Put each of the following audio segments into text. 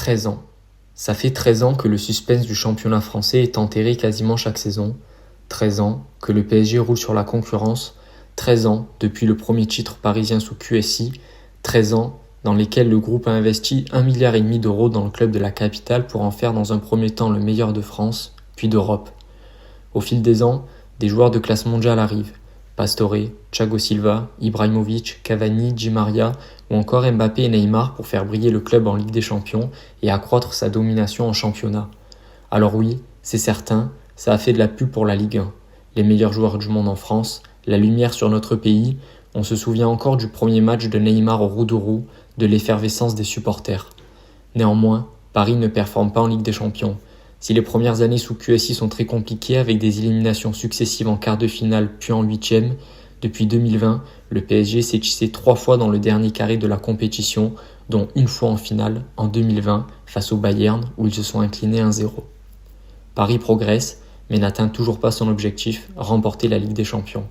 13 ans. Ça fait 13 ans que le suspense du championnat français est enterré quasiment chaque saison. 13 ans que le PSG roule sur la concurrence. 13 ans depuis le premier titre parisien sous QSI. 13 ans dans lesquels le groupe a investi 1,5 milliard d'euros dans le club de la capitale pour en faire dans un premier temps le meilleur de France, puis d'Europe. Au fil des ans, des joueurs de classe mondiale arrivent. Pastore, Thiago Silva, Ibrahimovic, Cavani, Di Maria ou encore Mbappé et Neymar pour faire briller le club en Ligue des Champions et accroître sa domination en championnat. Alors oui, c'est certain, ça a fait de la pub pour la Ligue 1. Les meilleurs joueurs du monde en France, la lumière sur notre pays, on se souvient encore du premier match de Neymar au Roudourou, de l'effervescence des supporters. Néanmoins, Paris ne performe pas en Ligue des Champions. Si les premières années sous QSI sont très compliquées avec des éliminations successives en quart de finale puis en huitième, depuis 2020, le PSG s'est hissé 3 fois dans le dernier carré de la compétition, dont une fois en finale, en 2020, face au Bayern, où ils se sont inclinés 1-0. Paris progresse, mais n'atteint toujours pas son objectif, remporter la Ligue des Champions.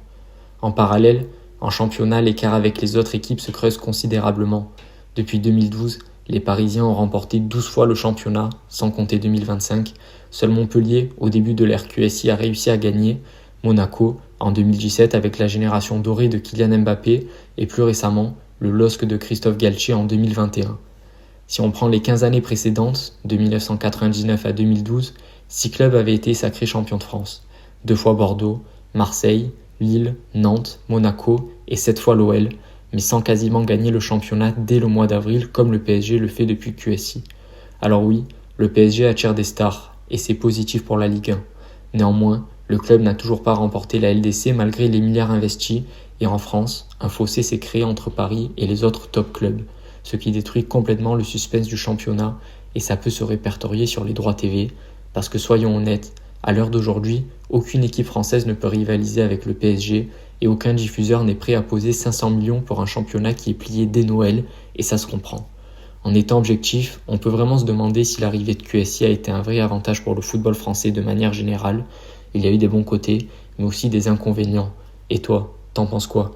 En parallèle, en championnat, l'écart avec les autres équipes se creuse considérablement. Depuis 2012, les Parisiens ont remporté 12 fois le championnat, sans compter 2025. Seul Montpellier, au début de l'ère QSI, a réussi à gagner. Monaco, en 2017, avec la génération dorée de Kylian Mbappé, et plus récemment, le LOSC de Christophe Galtier en 2021. Si on prend les 15 années précédentes, de 1999 à 2012, 6 clubs avaient été sacrés champions de France. 2 fois Bordeaux, Marseille, Lille, Nantes, Monaco et 7 fois l'OL, mais sans quasiment gagner le championnat dès le mois d'avril comme le PSG le fait depuis QSI. Alors oui, le PSG attire des stars, et c'est positif pour la Ligue 1. Néanmoins, le club n'a toujours pas remporté la LDC malgré les milliards investis, et en France, un fossé s'est créé entre Paris et les autres top clubs, ce qui détruit complètement le suspense du championnat, et ça peut se répertorier sur les droits TV, parce que soyons honnêtes, à l'heure d'aujourd'hui, aucune équipe française ne peut rivaliser avec le PSG et aucun diffuseur n'est prêt à poser 500 millions pour un championnat qui est plié dès Noël, et ça se comprend. En étant objectif, on peut vraiment se demander si l'arrivée de QSI a été un vrai avantage pour le football français de manière générale. Il y a eu des bons côtés, mais aussi des inconvénients. Et toi, t'en penses quoi ?